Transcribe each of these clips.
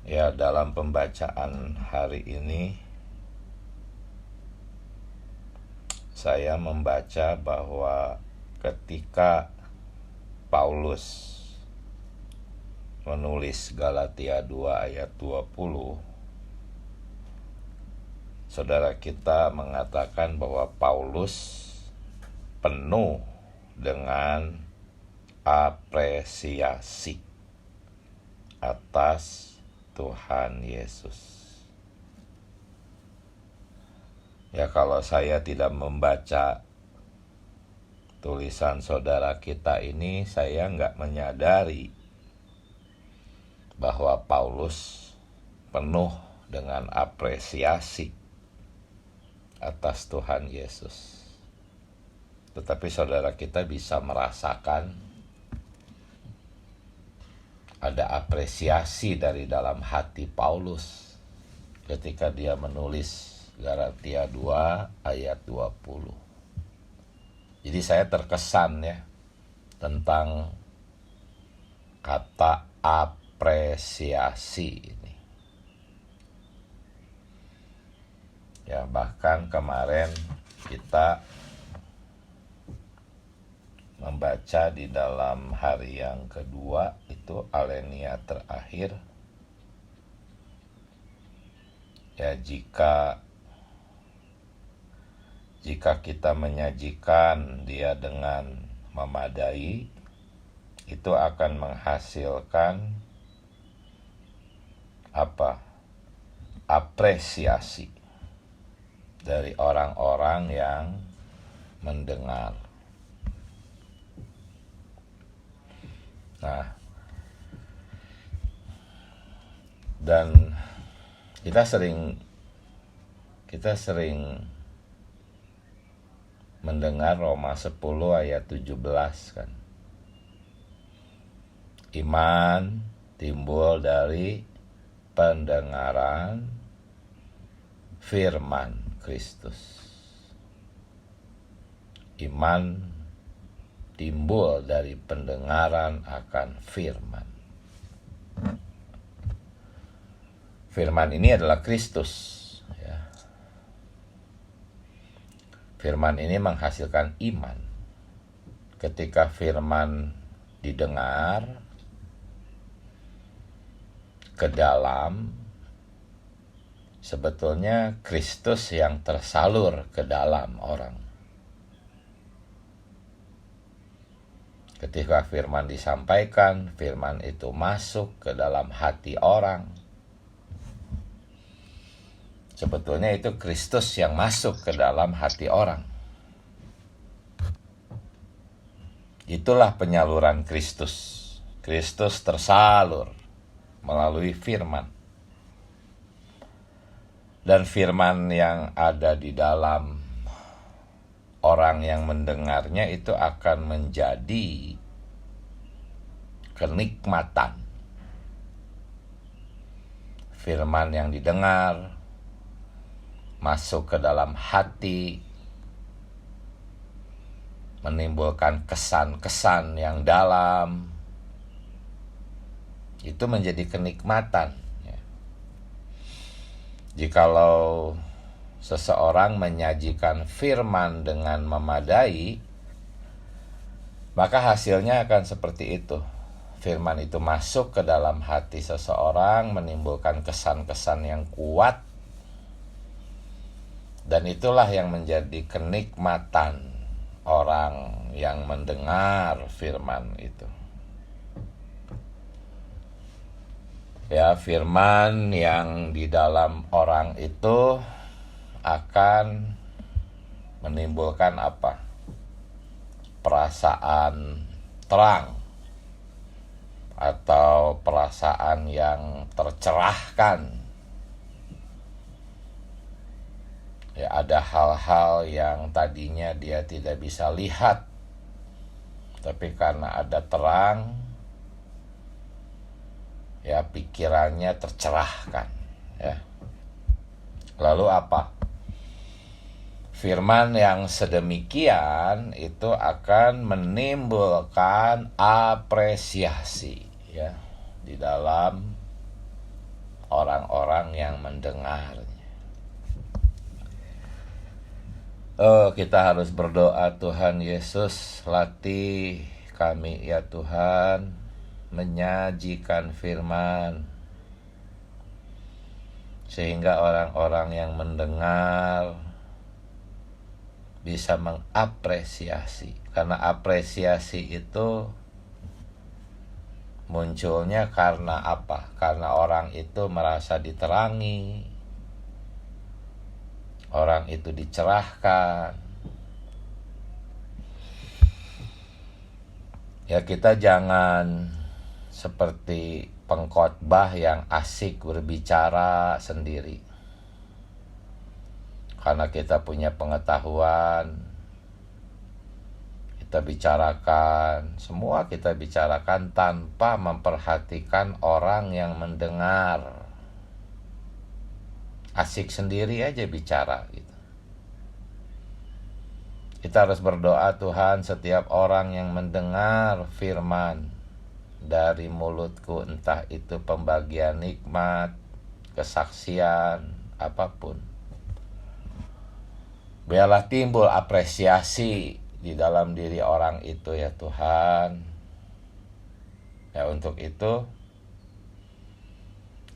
Ya, dalam pembacaan hari ini saya membaca bahwa ketika Paulus menulis Galatia 2 ayat 20, saudara kita mengatakan bahwa Paulus penuh dengan apresiasi atas Tuhan Yesus. Ya, kalau saya tidak membaca tulisan saudara kita ini, saya nggak menyadari bahwa Paulus penuh dengan apresiasi atas Tuhan Yesus. Tetapi saudara kita bisa merasakan ada apresiasi dari dalam hati Paulus ketika dia menulis Galatia 2 ayat 20. Jadi saya terkesan ya tentang kata apresiasi ini. Ya, bahkan kemarin kita membaca di dalam hari yang kedua itu alenia terakhir. Ya, jika kita menyajikan dia dengan memadai, itu akan menghasilkan apresiasi dari orang-orang yang mendengar. Nah, dan kita sering mendengar Roma 10 ayat 17 kan. Iman timbul dari pendengaran firman Kristus. Iman timbul dari pendengaran akan firman. Firman ini adalah Kristus. Ya. Firman ini menghasilkan iman. Ketika firman didengar ke dalam, sebetulnya Kristus yang tersalur ke dalam orang. Ketika firman disampaikan, firman itu masuk ke dalam hati orang. Sebetulnya itu Kristus yang masuk ke dalam hati orang. Itulah penyaluran Kristus. Kristus tersalur melalui firman. Dan firman yang ada di dalam orang yang mendengarnya itu akan menjadi kenikmatan. Firman yang didengar masuk ke dalam hati, menimbulkan kesan-kesan yang dalam, itu menjadi kenikmatan. Jikalau seseorang menyajikan firman dengan memadai, maka hasilnya akan seperti itu. Firman itu masuk ke dalam hati seseorang, menimbulkan kesan-kesan yang kuat, dan itulah yang menjadi kenikmatan orang yang mendengar firman itu. Ya, firman yang di dalam orang itu akan menimbulkan perasaan terang atau perasaan yang tercerahkan. Ya, ada hal-hal yang tadinya dia tidak bisa lihat, tapi karena ada terang, ya pikirannya tercerahkan. Ya. Lalu firman yang sedemikian itu akan menimbulkan apresiasi ya di dalam orang-orang yang mendengarnya. Oh, kita harus berdoa, Tuhan Yesus, latih kami ya Tuhan, menyajikan firman, sehingga orang-orang yang mendengar bisa mengapresiasi. Karena apresiasi itu munculnya karena apa? Karena orang itu merasa diterangi, orang itu dicerahkan. Ya, kita jangan seperti pengkhotbah yang asik berbicara sendiri. Karena kita punya pengetahuan, kita bicarakan, semua kita bicarakan tanpa memperhatikan orang yang mendengar. Asik sendiri aja bicara gitu. Kita harus berdoa, Tuhan, setiap orang yang mendengar firman dari mulutku, entah itu pembagian nikmat, kesaksian, apapun, biarlah timbul apresiasi di dalam diri orang itu ya Tuhan. Ya, untuk itu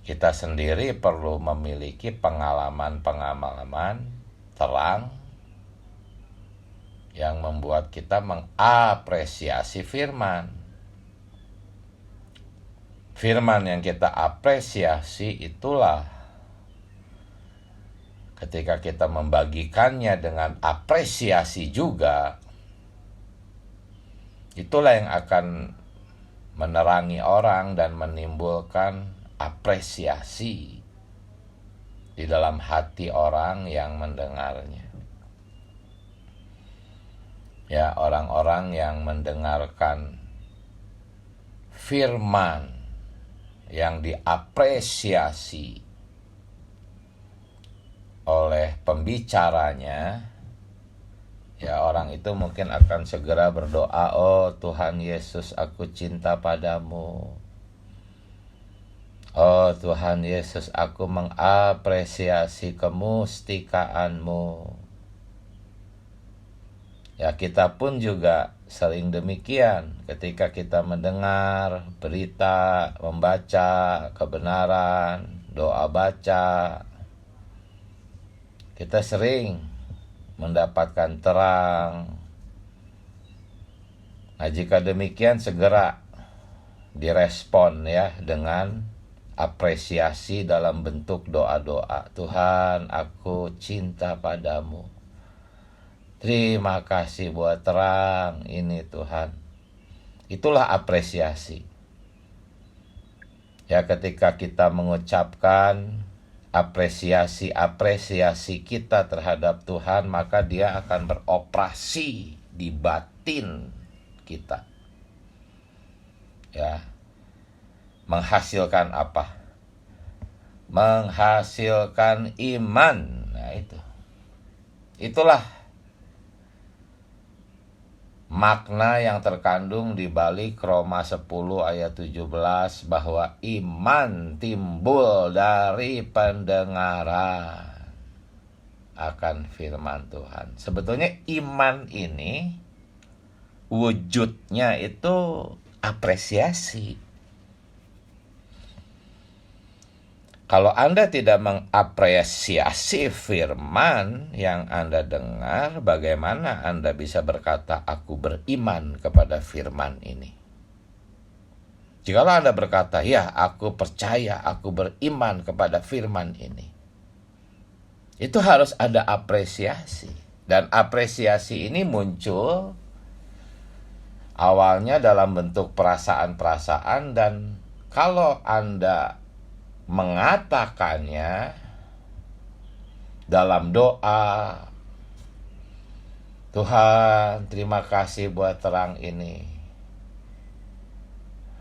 kita sendiri perlu memiliki pengalaman-pengalaman terang yang membuat kita mengapresiasi firman. Firman yang kita apresiasi itulah ketika kita membagikannya dengan apresiasi juga, itulah yang akan menerangi orang dan menimbulkan apresiasi di dalam hati orang yang mendengarnya. Ya, orang-orang yang mendengarkan firman yang diapresiasi oleh pembicaranya, ya orang itu mungkin akan segera berdoa, oh Tuhan Yesus, aku cinta padamu. Oh Tuhan Yesus, aku mengapresiasi kemustikaan-Mu. Ya, kita pun juga sering demikian ketika kita mendengar berita, membaca kebenaran, doa baca. Kita sering mendapatkan terang. Nah, jika demikian segera direspon ya dengan apresiasi dalam bentuk doa-doa. Tuhan, aku cinta padamu. Terima kasih buat terang ini Tuhan. Itulah apresiasi. Ya, ketika kita mengucapkan apresiasi kita terhadap Tuhan, maka Dia akan beroperasi di batin kita. Ya. Menghasilkan apa? Menghasilkan iman. Nah, itulah makna yang terkandung di balik Roma 10 ayat 17, bahwa iman timbul dari pendengaran akan firman Tuhan. Sebetulnya iman ini wujudnya itu apresiasi. Kalau Anda tidak mengapresiasi firman yang Anda dengar, bagaimana Anda bisa berkata, aku beriman kepada firman ini? Jikalau Anda berkata, ya aku percaya, aku beriman kepada firman ini, itu harus ada apresiasi. Dan apresiasi ini muncul awalnya dalam bentuk perasaan-perasaan, dan kalau Anda mengatakannya dalam doa, Tuhan terima kasih buat terang ini,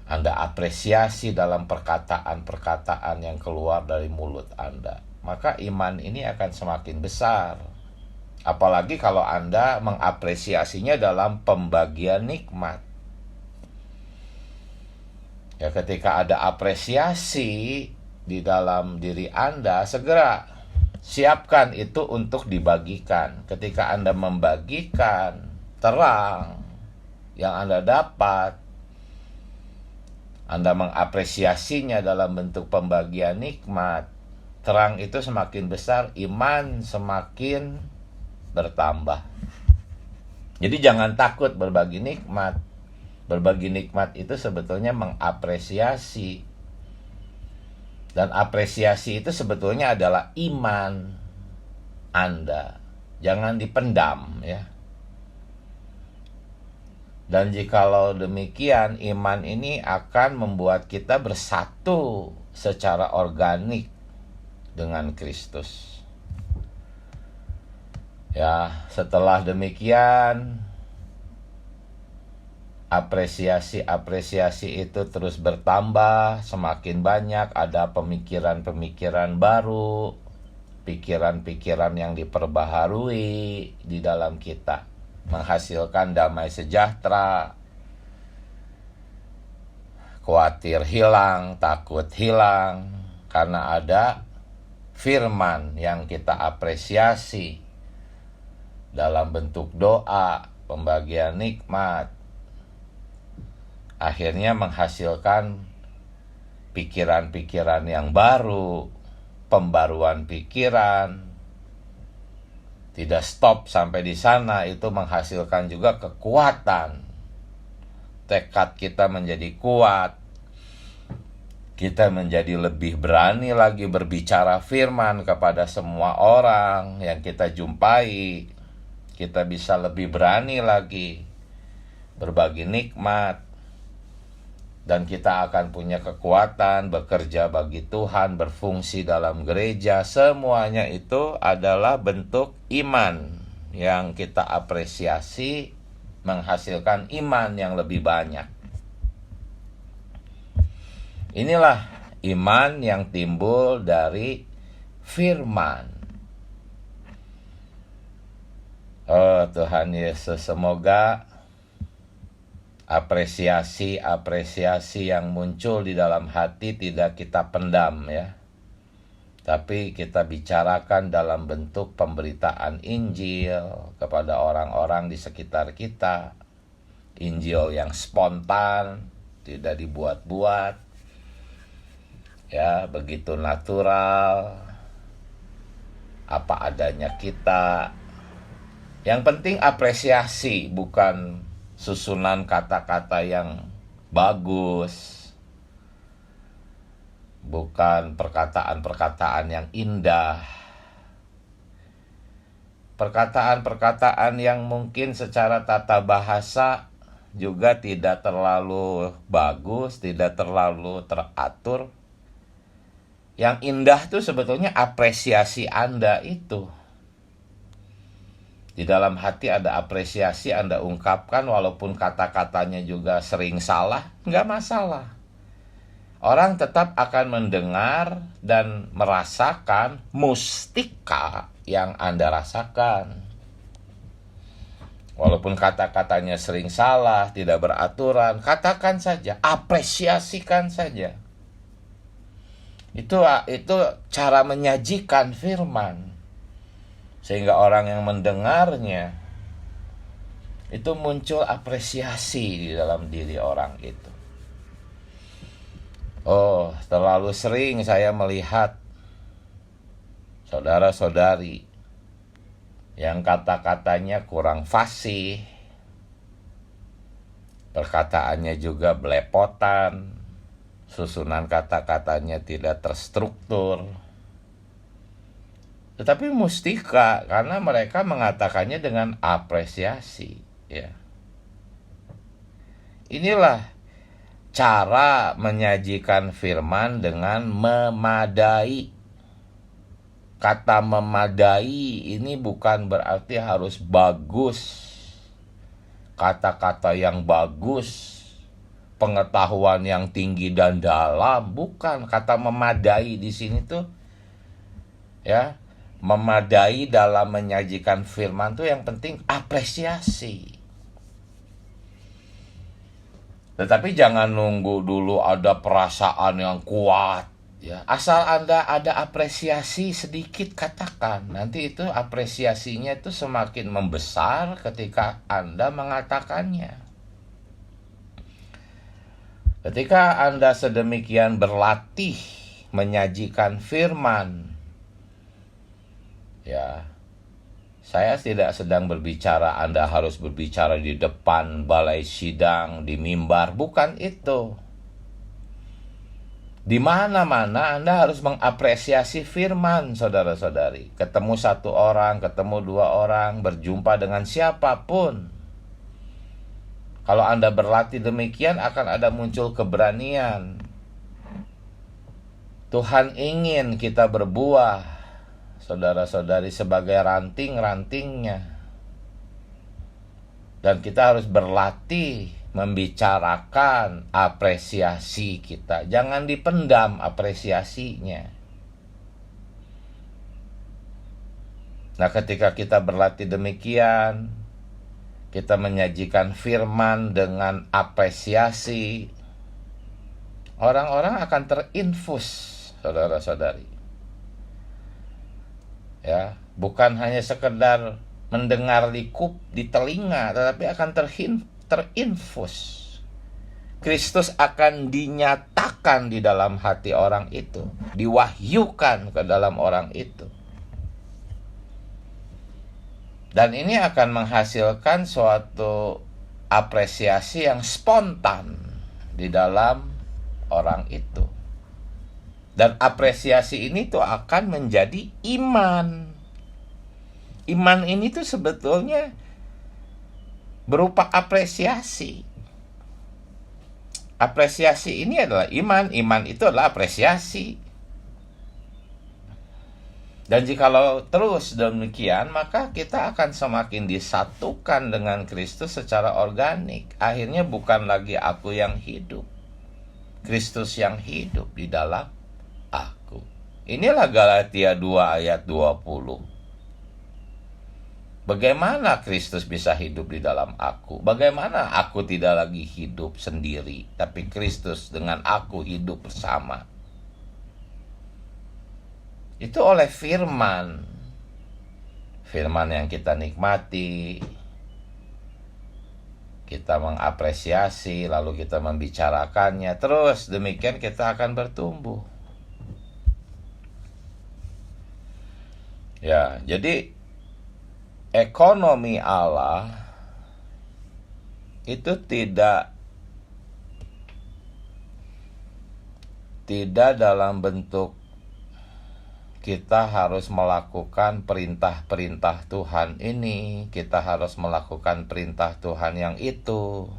Anda apresiasi dalam perkataan-perkataan yang keluar dari mulut Anda, maka iman ini akan semakin besar. Apalagi kalau Anda mengapresiasinya dalam pembagian nikmat. Ya, ketika ada apresiasi di dalam diri Anda, segera siapkan itu untuk dibagikan. Ketika Anda membagikan terang yang Anda dapat, Anda mengapresiasinya dalam bentuk pembagian nikmat, terang itu semakin besar, iman semakin bertambah. Jadi jangan takut berbagi nikmat. Berbagi nikmat itu sebetulnya mengapresiasi. Dan apresiasi itu sebetulnya adalah iman Anda. Jangan dipendam ya. Dan jikalau demikian, iman ini akan membuat kita bersatu secara organik dengan Kristus. Ya, setelah demikian, apresiasi itu terus bertambah, semakin banyak, ada pemikiran-pemikiran baru, pikiran-pikiran yang diperbaharui di dalam kita, menghasilkan damai sejahtera, khawatir hilang, takut hilang, karena ada firman yang kita apresiasi dalam bentuk doa, pembagian nikmat, akhirnya menghasilkan pikiran-pikiran yang baru, pembaruan pikiran. Tidak stop sampai di sana, itu menghasilkan juga kekuatan. Tekad kita menjadi kuat. Kita menjadi lebih berani lagi berbicara firman kepada semua orang yang kita jumpai. Kita bisa lebih berani lagi berbagi nikmat. Dan kita akan punya kekuatan bekerja bagi Tuhan, berfungsi dalam gereja. Semuanya itu adalah bentuk iman yang kita apresiasi, menghasilkan iman yang lebih banyak. Inilah iman yang timbul dari firman. Oh Tuhan Yesus, semoga apresiasi yang muncul di dalam hati tidak kita pendam ya. Tapi kita bicarakan dalam bentuk pemberitaan Injil kepada orang-orang di sekitar kita. Injil yang spontan, tidak dibuat-buat. Ya, begitu natural. Apa adanya kita. Yang penting apresiasi, bukan susunan kata-kata yang bagus, bukan perkataan-perkataan yang indah, perkataan-perkataan yang mungkin secara tata bahasa juga tidak terlalu bagus, tidak terlalu teratur. Yang indah itu sebetulnya apresiasi Anda itu. Di dalam hati ada apresiasi Anda ungkapkan, walaupun kata-katanya juga sering salah, nggak masalah. Orang tetap akan mendengar dan merasakan mustika yang Anda rasakan. Walaupun kata-katanya sering salah, tidak beraturan, katakan saja, apresiasikan saja. Itu cara menyajikan firman. Sehingga orang yang mendengarnya itu muncul apresiasi di dalam diri orang itu. Oh, terlalu sering saya melihat saudara-saudari yang kata-katanya kurang fasih, perkataannya juga belepotan, susunan kata-katanya tidak terstruktur. Tetapi mustika, karena mereka mengatakannya dengan apresiasi ya. Inilah cara menyajikan firman dengan memadai. Kata memadai ini bukan berarti harus bagus, kata-kata yang bagus, pengetahuan yang tinggi dan dalam. Bukan, kata memadai di sini tuh ya, memadai dalam menyajikan firman tuh yang penting apresiasi. Tetapi jangan nunggu dulu ada perasaan yang kuat Ya, asal Anda ada apresiasi sedikit katakan. Nanti itu apresiasinya itu semakin membesar ketika Anda mengatakannya. Ketika Anda sedemikian berlatih menyajikan firman, ya, saya tidak sedang berbicara Anda harus berbicara di depan balai sidang, di mimbar, bukan itu. Di mana-mana Anda harus mengapresiasi firman, saudara-saudari. Ketemu satu orang, ketemu dua orang, berjumpa dengan siapapun. Kalau Anda berlatih demikian, akan ada muncul keberanian. Tuhan ingin kita berbuah, saudara-saudari, sebagai ranting-rantingnya. Dan kita harus berlatih membicarakan apresiasi kita. Jangan dipendam apresiasinya. Nah, ketika kita berlatih demikian, kita menyajikan firman dengan apresiasi, orang-orang akan terinfus, saudara-saudari. Ya, bukan hanya sekedar mendengar likup di telinga, tetapi akan terinfus. Kristus akan dinyatakan di dalam hati orang itu, diwahyukan ke dalam orang itu. Dan ini akan menghasilkan suatu apresiasi yang spontan di dalam orang itu. Dan apresiasi ini tuh akan menjadi iman. Iman ini tuh sebetulnya berupa apresiasi. Apresiasi ini adalah iman. Iman itu adalah apresiasi. Dan jikalau terus demikian, maka kita akan semakin disatukan dengan Kristus secara organik. Akhirnya bukan lagi aku yang hidup, Kristus yang hidup di dalam aku. Inilah Galatia 2 ayat 20. Bagaimana Kristus bisa hidup di dalam aku? Bagaimana aku tidak lagi hidup sendiri, tapi Kristus dengan aku hidup bersama? Itu oleh firman. Firman yang kita nikmati, kita mengapresiasi, lalu kita membicarakannya. Terus demikian kita akan bertumbuh. Ya, jadi ekonomi Allah itu tidak dalam bentuk kita harus melakukan perintah-perintah Tuhan ini, kita harus melakukan perintah Tuhan yang itu.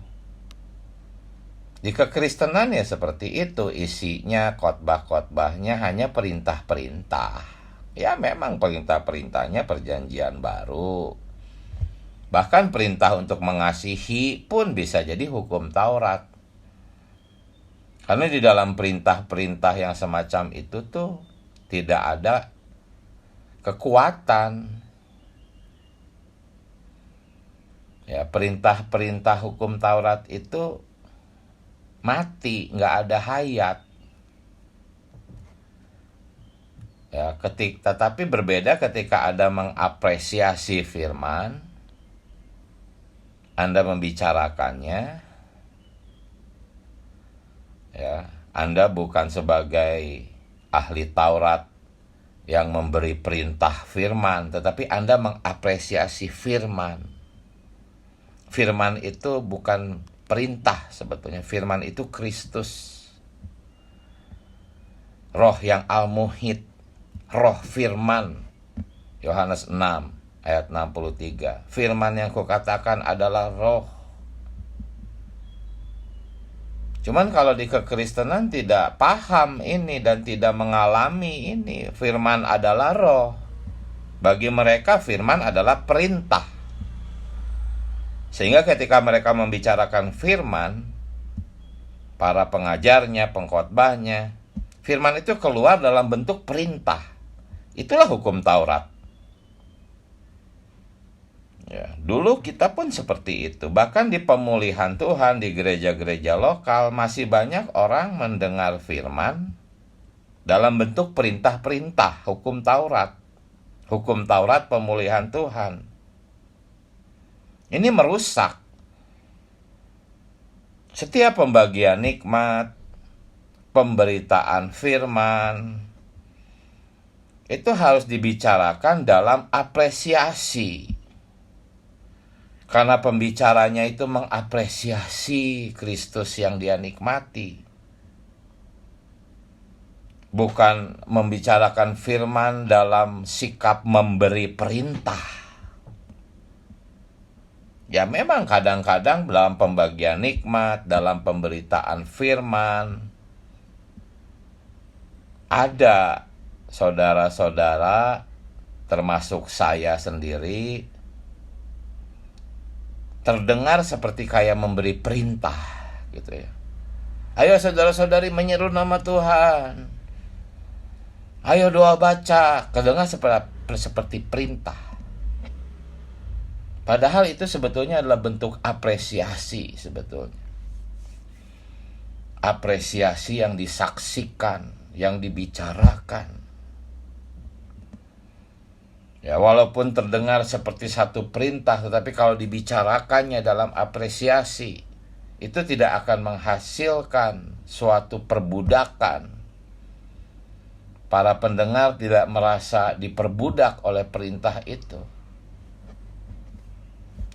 Di kekristenan ya seperti itu, isinya khotbah-khotbahnya hanya perintah-perintah. Ya memang perintah-perintahnya perjanjian baru. Bahkan perintah untuk mengasihi pun bisa jadi hukum Taurat. Karena di dalam perintah-perintah yang semacam itu tuh tidak ada kekuatan. Ya, perintah-perintah hukum Taurat itu mati, nggak ada hayat. Ya, tetapi berbeda ketika Anda mengapresiasi firman, Anda membicarakannya. Ya, Anda bukan sebagai ahli Taurat yang memberi perintah firman, tetapi Anda mengapresiasi firman. Firman itu bukan perintah sebetulnya. Firman itu Kristus. Roh yang al-muhid, roh firman. Yohanes 6 ayat 63. Firman yang kukatakan adalah roh. Cuman kalau di kekristenan tidak paham ini dan tidak mengalami ini, firman adalah roh. Bagi mereka firman adalah perintah. Sehingga ketika mereka membicarakan firman, para pengajarnya, pengkhotbahnya, firman itu keluar dalam bentuk perintah. Itulah hukum Taurat. Ya, dulu kita pun seperti itu. Bahkan di pemulihan Tuhan, di gereja-gereja lokal, masih banyak orang mendengar firman, dalam bentuk perintah-perintah, hukum Taurat. Hukum Taurat pemulihan Tuhan. Ini merusak setiap pembagian nikmat, pemberitaan firman, itu harus dibicarakan dalam apresiasi. Karena pembicaranya itu mengapresiasi Kristus yang dia nikmati. Bukan membicarakan firman dalam sikap memberi perintah. Ya memang kadang-kadang dalam pembagian nikmat, dalam pemberitaan firman, ada saudara-saudara termasuk saya sendiri terdengar seperti kayak memberi perintah gitu ya. Ayo saudara-saudari menyeru nama Tuhan. Ayo doa baca, kedengar seperti perintah. Padahal itu sebetulnya adalah bentuk apresiasi sebetulnya. Apresiasi yang disaksikan, yang dibicarakan. Ya, walaupun terdengar seperti satu perintah, tetapi kalau dibicarakannya dalam apresiasi, itu tidak akan menghasilkan suatu perbudakan. Para pendengar tidak merasa diperbudak oleh perintah itu.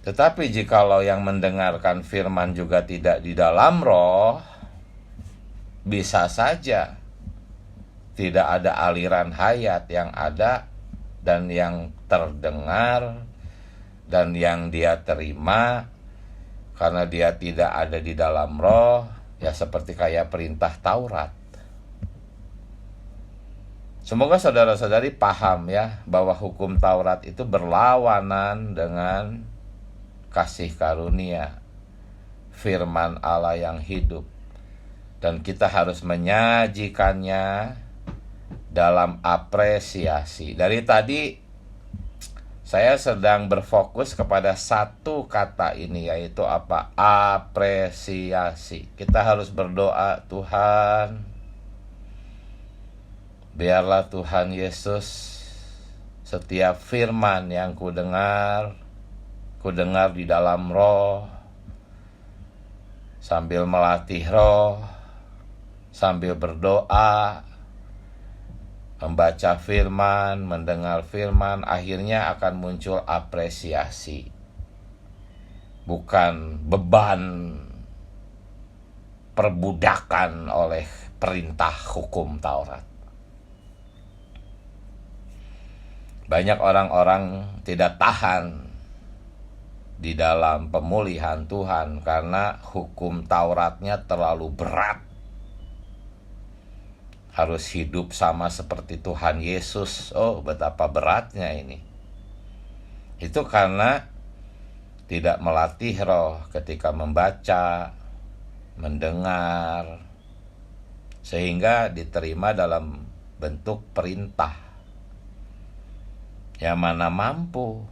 Tetapi jikalau yang mendengarkan firman juga tidak di dalam roh, bisa saja tidak ada aliran hayat yang ada dan yang terdengar dan yang dia terima karena dia tidak ada di dalam roh, ya seperti kayak perintah Taurat. Semoga saudara-saudari paham ya bahwa hukum Taurat itu berlawanan dengan kasih karunia firman Allah yang hidup. Dan kita harus menyajikannya dalam apresiasi. Dari tadi saya sedang berfokus kepada satu kata ini, yaitu apa? Apresiasi. Kita harus berdoa, Tuhan, biarlah Tuhan Yesus setiap firman yang kudengar di dalam roh, sambil melatih roh, sambil berdoa, membaca firman, mendengar firman, akhirnya akan muncul apresiasi. Bukan beban perbudakan oleh perintah hukum Taurat. Banyak orang-orang tidak tahan di dalam pemulihan Tuhan karena hukum Tauratnya terlalu berat. Harus hidup sama seperti Tuhan Yesus. Oh, betapa beratnya ini. Itu karena tidak melatih roh ketika membaca, mendengar, sehingga diterima dalam bentuk perintah. Ya mana mampu,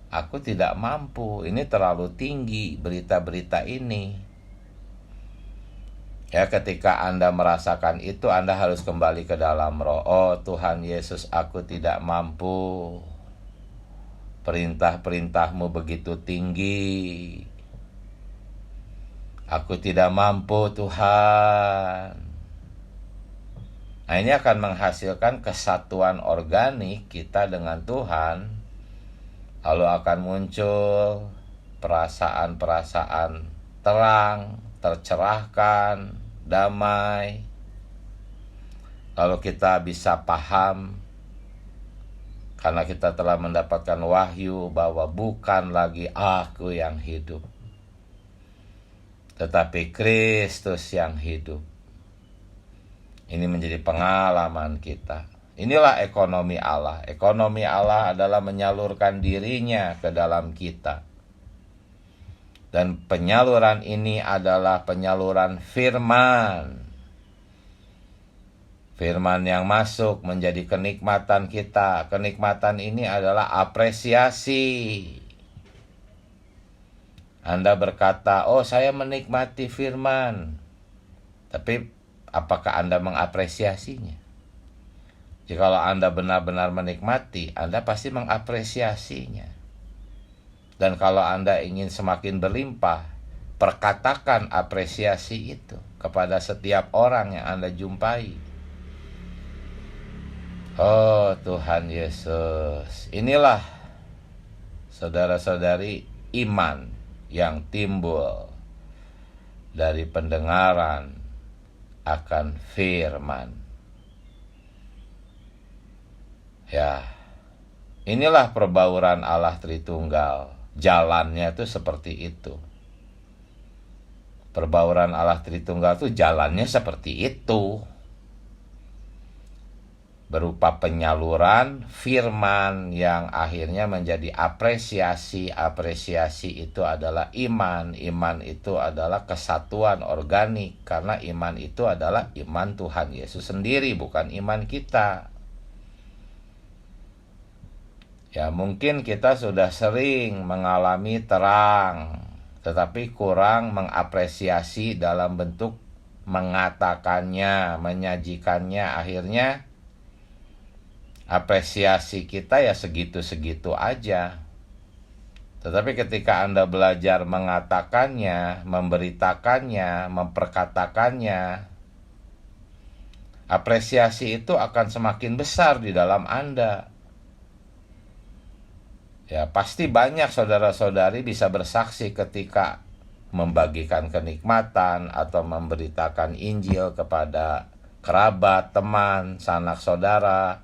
aku tidak mampu, ini terlalu tinggi berita-berita ini. Ya, ketika Anda merasakan itu, Anda harus kembali ke dalam roh. Oh Tuhan Yesus, aku tidak mampu. Perintah-perintah-Mu begitu tinggi. Aku tidak mampu Tuhan. Nah, ini akan menghasilkan kesatuan organik kita dengan Tuhan. Lalu akan muncul perasaan-perasaan terang, tercerahkan, damai. Lalu kita bisa paham karena kita telah mendapatkan wahyu bahwa bukan lagi aku yang hidup, tetapi Kristus yang hidup. Ini menjadi pengalaman kita. Inilah ekonomi Allah. Ekonomi Allah adalah menyalurkan dirinya ke dalam kita. Dan penyaluran ini adalah penyaluran firman. Firman yang masuk menjadi kenikmatan kita. Kenikmatan ini adalah apresiasi. Anda berkata, oh saya menikmati firman. Tapi apakah Anda mengapresiasinya? Jikalau Anda benar-benar menikmati, Anda pasti mengapresiasinya. Dan kalau Anda ingin semakin berlimpah, perkatakan apresiasi itu kepada setiap orang yang Anda jumpai. Oh Tuhan Yesus, inilah saudara-saudari iman yang timbul dari pendengaran akan firman. Ya, inilah perbauran Allah Tritunggal. Jalannya itu seperti itu. Perbauran Allah Tritunggal itu jalannya seperti itu. Berupa penyaluran firman yang akhirnya menjadi apresiasi. Apresiasi itu adalah iman. Iman itu adalah kesatuan organik. Karena iman itu adalah iman Tuhan Yesus sendiri, bukan iman kita. Ya, mungkin kita sudah sering mengalami terang, tetapi kurang mengapresiasi dalam bentuk mengatakannya, menyajikannya. Akhirnya apresiasi kita ya segitu-segitu aja. Tetapi ketika Anda belajar mengatakannya, memberitakannya, memperkatakannya, apresiasi itu akan semakin besar di dalam Anda. Ya, pasti banyak saudara-saudari bisa bersaksi ketika membagikan kenikmatan atau memberitakan Injil kepada kerabat, teman, sanak saudara.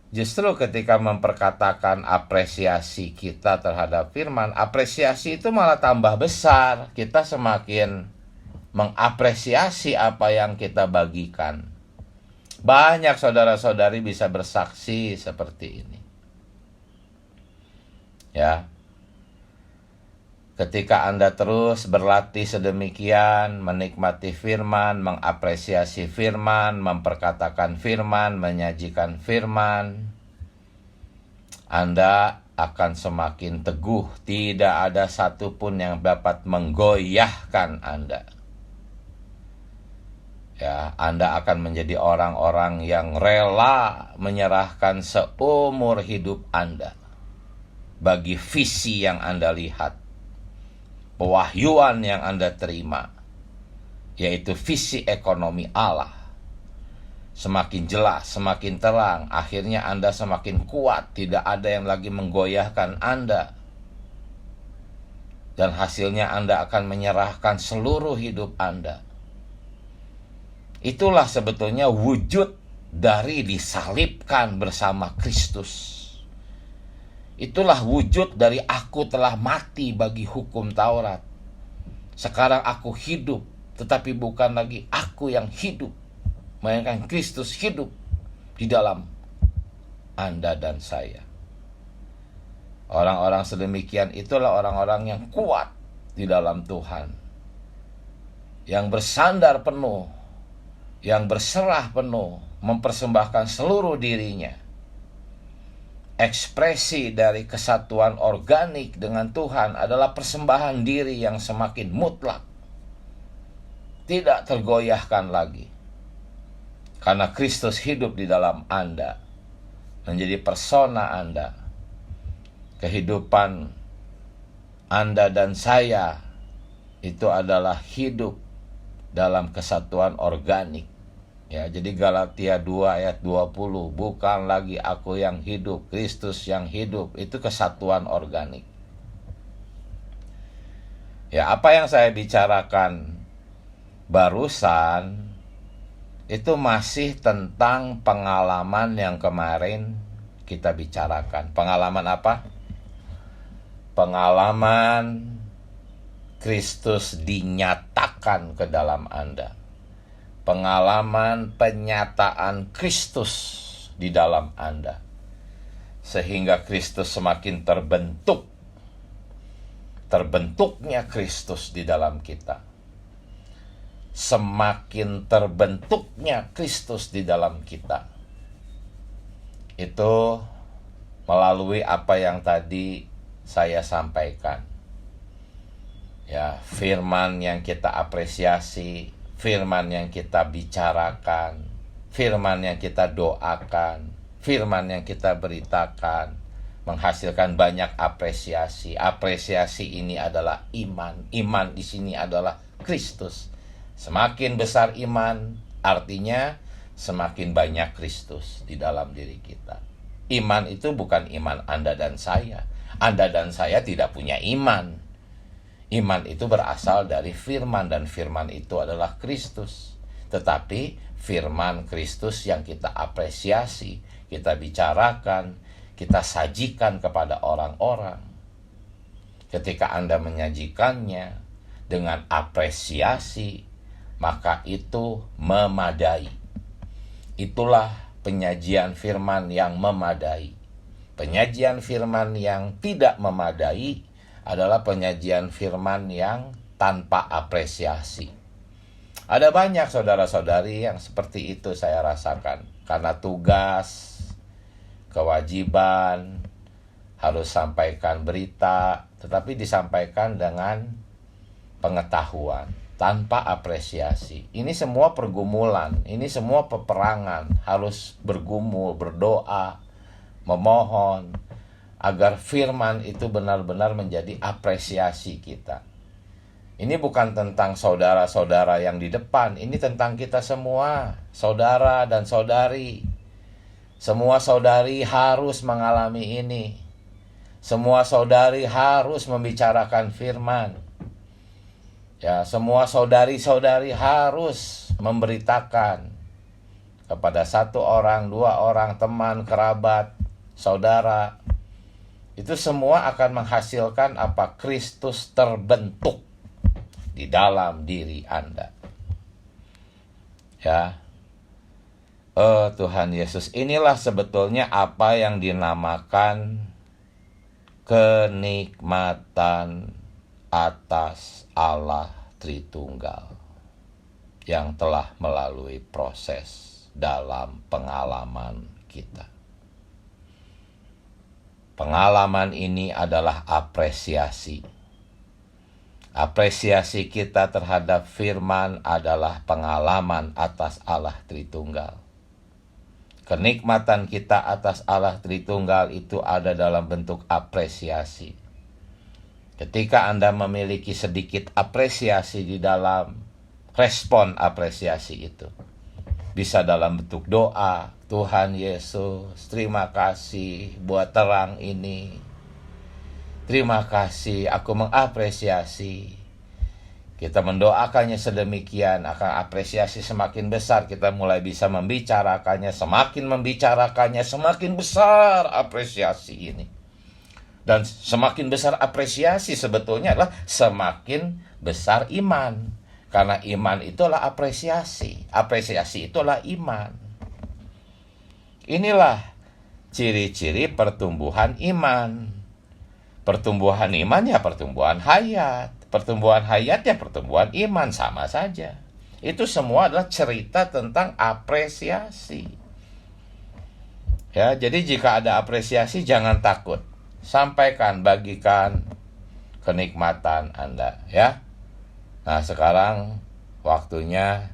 Justru ketika memperkatakan apresiasi kita terhadap firman, apresiasi itu malah tambah besar. Kita semakin mengapresiasi apa yang kita bagikan. Banyak saudara-saudari bisa bersaksi seperti ini. Ya, ketika Anda terus berlatih sedemikian, menikmati firman, mengapresiasi firman, memperkatakan firman, menyajikan firman, Anda akan semakin teguh. Tidak ada satupun yang dapat menggoyahkan Anda. Ya, Anda akan menjadi orang-orang yang rela menyerahkan seumur hidup Anda bagi visi yang Anda lihat, pewahyuan yang Anda terima, yaitu visi ekonomi Allah. Semakin jelas, semakin terang, akhirnya Anda semakin kuat, tidak ada yang lagi menggoyahkan Anda. Dan hasilnya Anda akan menyerahkan seluruh hidup Anda. Itulah sebetulnya wujud dari disalibkan bersama Kristus. Itulah wujud dari aku telah mati bagi hukum Taurat. Sekarang aku hidup, tetapi bukan lagi aku yang hidup, melainkan Kristus hidup di dalam Anda dan saya. Orang-orang sedemikian itulah orang-orang yang kuat di dalam Tuhan, yang bersandar penuh, yang berserah penuh, mempersembahkan seluruh dirinya. Ekspresi dari kesatuan organik dengan Tuhan adalah persembahan diri yang semakin mutlak, tidak tergoyahkan lagi, karena Kristus hidup di dalam Anda, menjadi persona Anda. Kehidupan Anda dan saya itu adalah hidup dalam kesatuan organik. Ya, jadi Galatia 2 ayat 20, bukan lagi aku yang hidup, Kristus yang hidup. Itu kesatuan organik. Ya, apa yang saya bicarakan barusan itu masih tentang pengalaman yang kemarin kita bicarakan. Pengalaman apa? Pengalaman Kristus dinyatakan ke dalam Anda. Pengalaman penyataan Kristus di dalam Anda, sehingga Kristus semakin terbentuknya Kristus di dalam kita, semakin terbentuknya Kristus di dalam kita, itu melalui apa yang tadi saya sampaikan. Ya, firman yang kita apresiasi, firman yang kita bicarakan, firman yang kita doakan, firman yang kita beritakan, menghasilkan banyak apresiasi. Apresiasi ini adalah iman. Iman di sini adalah Kristus. Semakin besar iman, artinya semakin banyak Kristus di dalam diri kita. Iman itu bukan iman Anda dan saya. Anda dan saya tidak punya iman. Iman itu berasal dari firman, dan firman itu adalah Kristus. Tetapi firman Kristus yang kita apresiasi, kita bicarakan, kita sajikan kepada orang-orang. Ketika Anda menyajikannya dengan apresiasi, maka itu memadai. Itulah penyajian firman yang memadai. Penyajian firman yang tidak memadai adalah penyajian firman yang tanpa apresiasi. Ada banyak saudara-saudari yang seperti itu saya rasakan. Karena tugas, kewajiban, harus sampaikan berita, tetapi disampaikan dengan pengetahuan, tanpa apresiasi. Ini semua pergumulan, ini semua peperangan. Harus bergumul, berdoa, memohon, agar firman itu benar-benar menjadi apresiasi kita. Ini bukan tentang saudara-saudara yang di depan, ini tentang kita semua, saudara dan saudari. Semua saudari harus mengalami ini. Semua saudari harus membicarakan firman. Ya, semua saudari-saudari harus memberitakan kepada satu orang, dua orang, teman, kerabat, saudara. Itu semua akan menghasilkan apa? Kristus terbentuk di dalam diri Anda. Ya. Tuhan Yesus, inilah sebetulnya apa yang dinamakan kenikmatan atas Allah Tritunggal yang telah melalui proses dalam pengalaman kita. Pengalaman ini adalah apresiasi. Apresiasi kita terhadap firman adalah pengalaman atas Allah Tritunggal. Kenikmatan kita atas Allah Tritunggal itu ada dalam bentuk apresiasi. Ketika Anda memiliki sedikit apresiasi di dalam respon apresiasi itu, bisa dalam bentuk doa, Tuhan Yesus, terima kasih buat terang ini. Terima kasih, aku mengapresiasi. Kita mendoakannya sedemikian, akan apresiasi semakin besar. Kita mulai bisa membicarakannya, semakin membicarakannya, semakin besar apresiasi ini. Dan semakin besar apresiasi sebetulnya adalah semakin besar iman. Karena iman itulah apresiasi. Apresiasi itulah iman. Inilah ciri-ciri pertumbuhan iman. Pertumbuhan iman ya pertumbuhan hayat. Pertumbuhan hayat ya pertumbuhan iman, sama saja. Itu semua adalah cerita tentang apresiasi. Ya, jadi jika ada apresiasi jangan takut. Sampaikan, bagikan kenikmatan Anda, ya. Nah, sekarang waktunya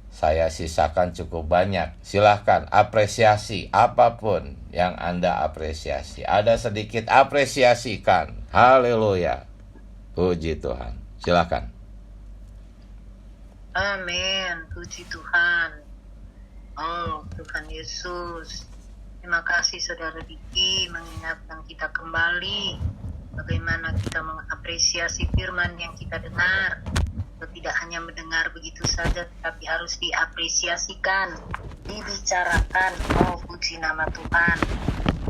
saya sisakan cukup banyak. Silahkan apresiasi apapun yang Anda apresiasi. Ada sedikit, apresiasikan. Haleluya. Puji Tuhan. Silahkan. Amin. Puji Tuhan. Oh, Tuhan Yesus. Terima kasih Saudara Diki mengingatkan kita kembali bagaimana kita mengapresiasi firman yang kita dengar. Tidak hanya mendengar begitu saja, tetapi harus diapresiasikan, dibicarakan. Oh, puji nama Tuhan.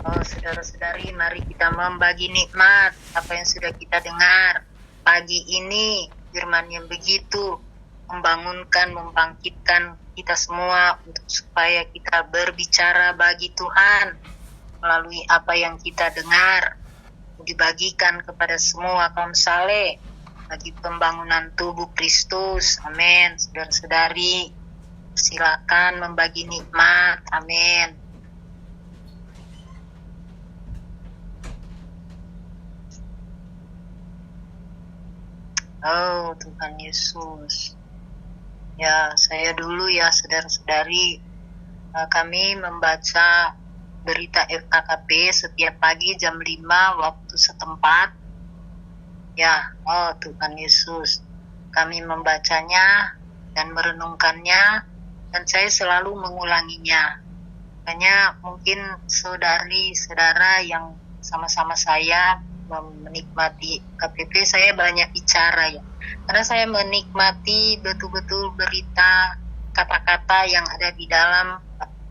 Oh, saudara-saudari, mari kita membagi nikmat apa yang sudah kita dengar pagi ini. Firman yang begitu membangunkan, membangkitkan kita semua untuk supaya kita berbicara bagi Tuhan melalui apa yang kita dengar, dibagikan kepada semua kaum saleh bagi pembangunan tubuh Kristus. Amin. Saudara-saudari, silakan membagi nikmat. Amin. Oh, Tuhan Yesus. Ya, saya dulu ya, saudara-saudari. kami membaca berita FKKP setiap pagi jam 5 waktu setempat. Ya, oh Tuhan Yesus, kami membacanya dan merenungkannya, dan saya selalu mengulanginya. Hanya mungkin saudara yang sama-sama saya menikmati KPP, saya banyak bicara ya. Karena saya menikmati betul-betul berita, kata-kata yang ada di dalam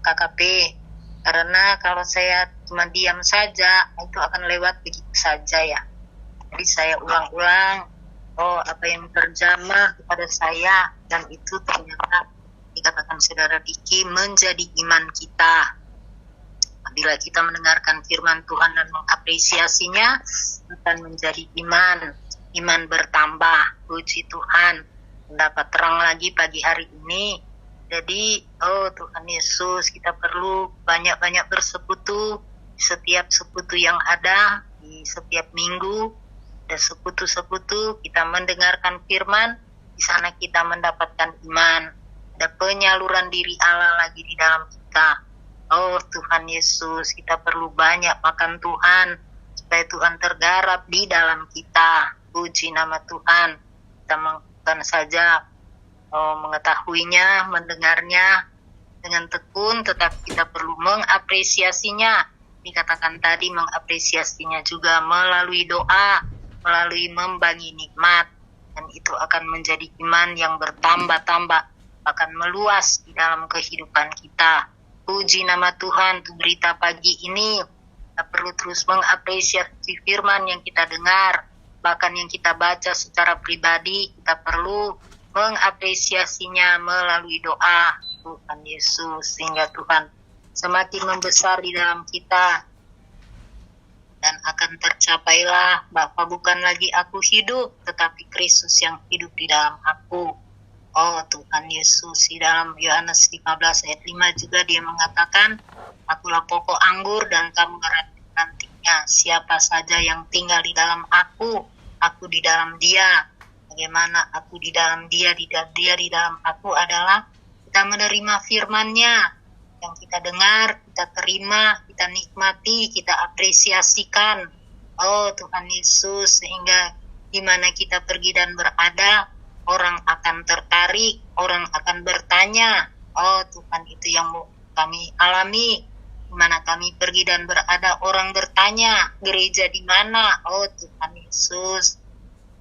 KKP. Karena kalau saya cuma diam saja, itu akan lewat begitu saja ya. Jadi saya ulang-ulang, apa yang terjamah kepada saya, dan itu ternyata dikatakan saudara Diki menjadi iman kita. Bila kita mendengarkan firman Tuhan dan mengapresiasinya, akan menjadi iman bertambah. Puji Tuhan, mendapat terang lagi pagi hari ini. Jadi, Tuhan Yesus, kita perlu banyak-banyak bersekutu, setiap sekutu yang ada, di setiap minggu, ada sekutu-sekutu, kita mendengarkan firman, di sana kita mendapatkan iman, ada penyaluran diri Allah lagi di dalam kita. Oh Tuhan Yesus, kita perlu banyak makan Tuhan, supaya Tuhan tergarap di dalam kita. Puji nama Tuhan, kita bukan saja mengetahuinya, mendengarnya dengan tekun, tetapi kita perlu mengapresiasinya. Dikatakan tadi, mengapresiasinya juga melalui doa, melalui membagi nikmat, dan itu akan menjadi iman yang bertambah-tambah, akan meluas di dalam kehidupan kita. Puji nama Tuhan, untuk berita pagi ini kita perlu terus mengapresiasi firman yang kita dengar, bahkan yang kita baca secara pribadi, kita perlu mengapresiasinya melalui doa. Tuhan Yesus, sehingga Tuhan semakin membesar di dalam kita, dan akan tercapailah bahwa bukan lagi aku hidup, tetapi Kristus yang hidup di dalam aku. Oh Tuhan Yesus, di dalam Yohanes 15 ayat 5 juga dia mengatakan, akulah pokok anggur dan kamu rantingnya. Siapa saja yang tinggal di dalam aku di dalam dia. Bagaimana aku di dalam dia di dalam aku adalah kita menerima firman-Nya yang kita dengar, kita terima, kita nikmati, kita apresiasikan. Oh Tuhan Yesus, sehingga di mana kita pergi dan berada, orang akan tertarik, orang akan bertanya. Oh Tuhan, itu yang kami alami. Di mana kami pergi dan berada, orang bertanya, gereja di mana? Oh Tuhan Yesus,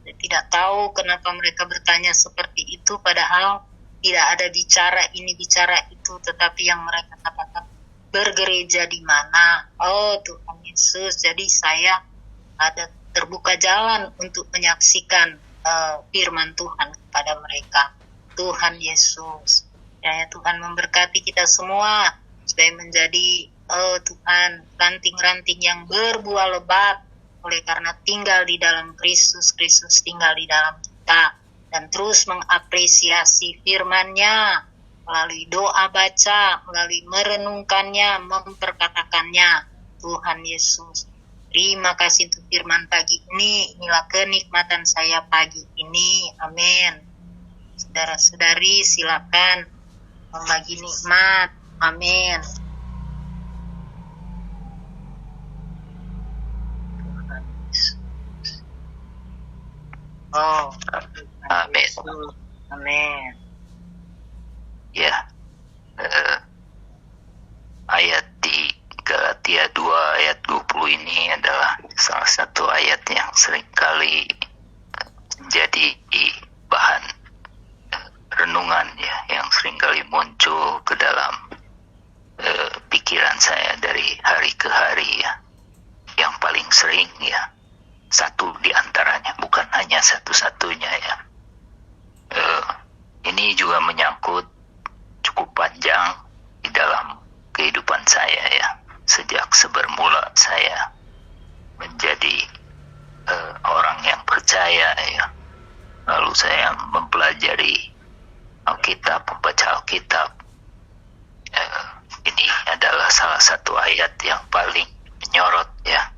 saya tidak tahu kenapa mereka bertanya seperti itu, padahal tidak ada bicara ini, bicara itu, tetapi yang mereka katakan, bergereja di mana? Oh Tuhan Yesus, jadi saya ada terbuka jalan untuk menyaksikan firman Tuhan kepada mereka. Tuhan Yesus, ya Tuhan memberkati kita semua, supaya menjadi, Tuhan, ranting-ranting yang berbuah lebat, oleh karena tinggal di dalam Kristus, Kristus tinggal di dalam kita, dan terus mengapresiasi firman-Nya melalui doa baca, melalui merenungkannya, memperkatakannya. Tuhan Yesus, terima kasih untuk firman pagi ini. Inilah kenikmatan saya pagi ini. Amin. Saudara-saudari, silakan membagi nikmat. Amin. Oh, Amin. Amin. Ya, ayat di Galatia 2 ayat 20 ini adalah salah satu ayat yang seringkali menjadi bahan renungan ya, yang seringkali muncul ke dalam pikiran saya dari hari ke hari ya. Yang paling sering ya, satu di antaranya, bukan hanya satu-satunya ya. Ini juga menyangkut cukup panjang di dalam kehidupan saya ya. Sejak sebermula saya menjadi orang yang percaya ya. Lalu saya mempelajari Alkitab, membaca Alkitab. Ini adalah salah satu ayat yang paling menyorot ya.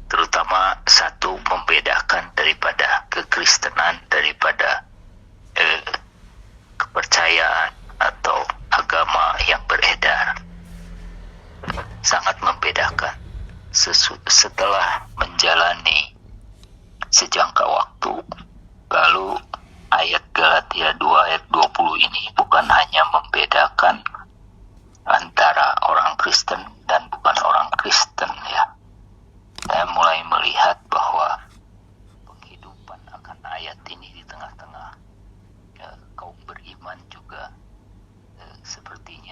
Terutama satu, membedakan daripada kekristenan, daripada kepercayaan atau agama yang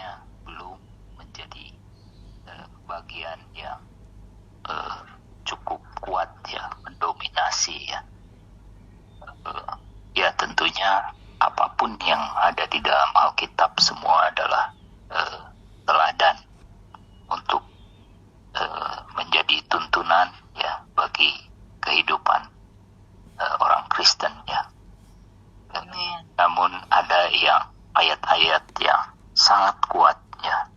sebenarnya belum menjadi bagian yang cukup kuat ya, mendominasi ya. Ya tentunya apapun yang ada di dalam Alkitab semua adalah teladan untuk menjadi tuntunan ya bagi kehidupan orang Kristen ya. Amin. Namun ada yang ayat-ayat yang sangat kuat ya.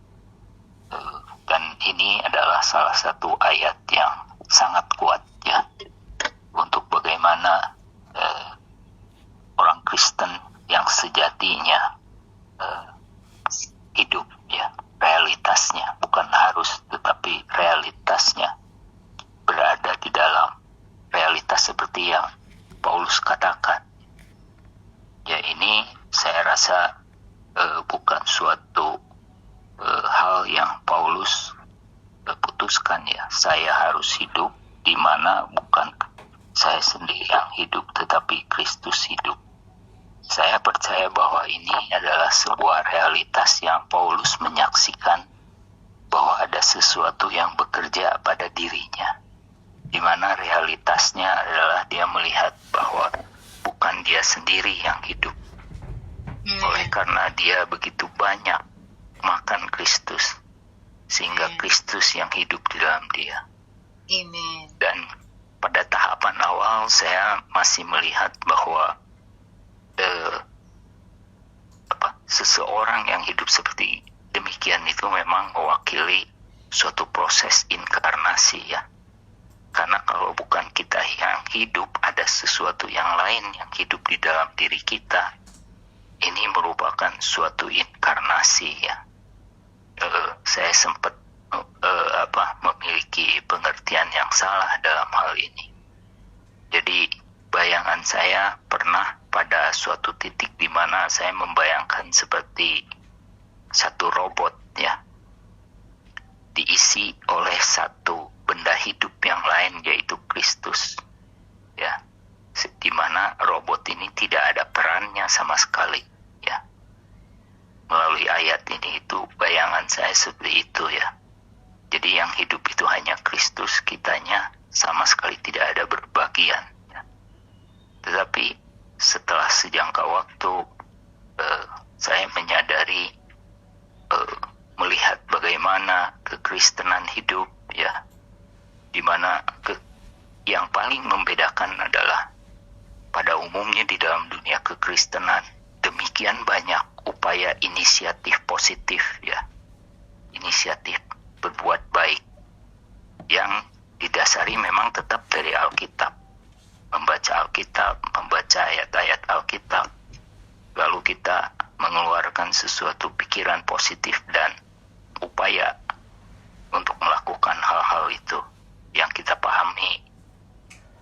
Dan ini adalah salah satu ayat yang sangat kuat ya untuk bagaimana orang Kristen yang sejatinya hidup ya, realitasnya, bukan harus tetapi realitasnya berada di dalam realitas seperti yang Paulus katakan. Ya, ini saya rasa bukan suatu hal yang Paulus putuskan ya. Saya harus hidup di mana bukan saya sendiri yang hidup tetapi Kristus hidup. Saya percaya bahwa ini adalah sebuah realitas yang Paulus menyaksikan bahwa ada sesuatu yang bekerja pada dirinya, di mana realitasnya adalah dia melihat bahwa bukan dia sendiri yang hidup. Oleh karena dia begitu banyak makan Kristus, sehingga Kristus yang hidup di dalam dia. Amen. Dan pada tahapan awal saya masih melihat bahwa seseorang yang hidup seperti demikian itu memang mewakili suatu proses inkarnasi ya. Karena kalau bukan kita yang hidup, ada sesuatu yang lain yang hidup di dalam diri kita. Ini merupakan suatu inkarnasi ya. Saya sempat memiliki pengertian yang salah dalam hal ini. Jadi bayangan saya pernah pada suatu titik di mana saya membayangkan seperti satu robot ya, diisi oleh satu benda hidup yang lain yaitu Kristus ya, di mana robot ini tidak ada perannya sama sekali ya. Melalui ayat ini itu bayangan saya seperti itu ya. Jadi yang hidup itu hanya Kristus, kitanya sama sekali tidak ada berbagian ya. Tetapi setelah sejangka waktu saya menyadari melihat bagaimana kekristenan hidup ya, di mana yang paling membedakan adalah pada umumnya di dalam dunia kekristenan demikian banyak upaya inisiatif positif ya, inisiatif berbuat baik yang didasari memang tetap dari Alkitab. Membaca Alkitab, membaca ayat-ayat Alkitab, lalu kita mengeluarkan sesuatu pikiran positif dan upaya untuk melakukan hal-hal itu yang kita pahami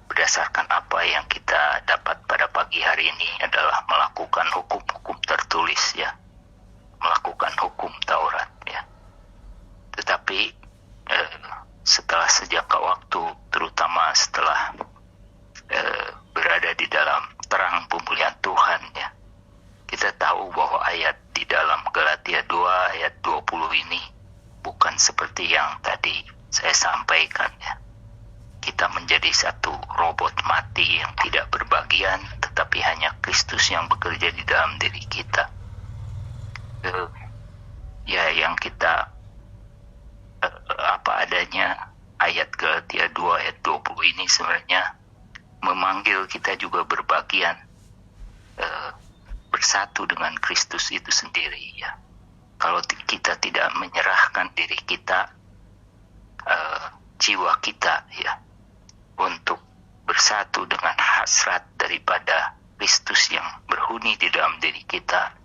berdasarkan apa yang kita dapat pada pagi hari ini adalah melakukan hukum-hukum tertulis ya, melakukan hukum Taurat ya. Tetapi setelah sejangka waktu, terutama setelah berada di dalam terang pemulihan Tuhan ya, kita tahu bahwa ayat di dalam Galatia 2 ayat 20 ini bukan seperti yang tadi saya sampaikan ya. Kita menjadi satu robot mati yang tidak berbagian, tetapi hanya Kristus yang bekerja di dalam diri kita. Ya, yang kita apa adanya, ayat Galatia 2 ayat 20 ini sebenarnya memanggil kita juga berbagian, bersatu dengan Kristus itu sendiri ya. Kalau kita tidak menyerahkan diri kita, jiwa kita ya, untuk bersatu dengan hasrat daripada Kristus yang berhuni di dalam diri kita,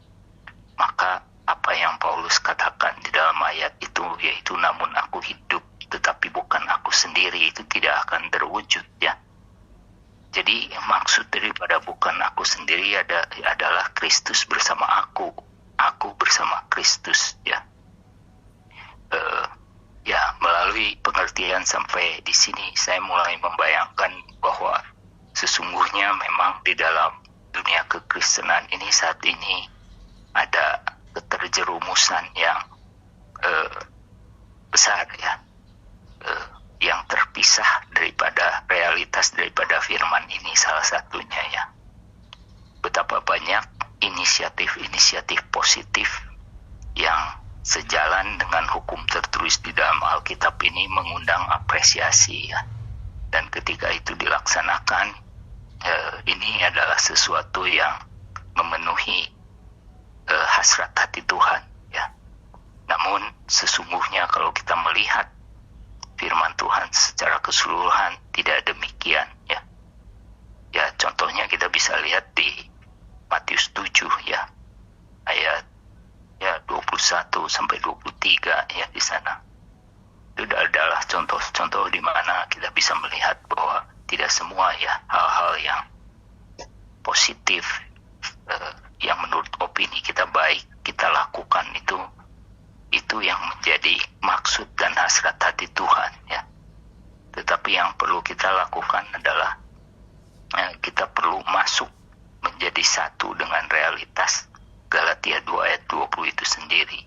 maka apa yang Paulus katakan di dalam ayat itu, yaitu namun aku hidup tetapi bukan aku sendiri, itu tidak akan terwujud ya. Jadi maksud daripada bukan aku sendiri adalah Kristus bersama aku bersama Kristus ya. Ya, melalui pengertian sampai di sini saya mulai membayangkan bahwa sesungguhnya memang di dalam dunia kekristenan ini saat ini ada keterjerumusan yang besar ya, yang terpisah daripada realitas daripada firman ini, salah satunya ya. Betapa banyak inisiatif-inisiatif positif yang sejalan dengan hukum tertulis di dalam Alkitab ini mengundang apresiasi ya. Dan ketika itu dilaksanakan, ini adalah sesuatu yang memenuhi hasrat hati Tuhan ya. Namun sesungguhnya kalau kita melihat firman Tuhan secara keseluruhan tidak demikian ya. Ya, contohnya kita bisa lihat di Matius 7 ya, ayat ya 21 sampai 23 ya, di sana. Itu adalah contoh-contoh di mana kita bisa melihat bahwa tidak semua ya hal-hal yang positif yang menurut opini kita baik kita lakukan itu yang menjadi maksud dan hasrat hati Tuhan ya. Tetapi yang perlu kita lakukan adalah kita perlu masuk menjadi satu dengan realitas Galatia 2 ayat 20 itu sendiri,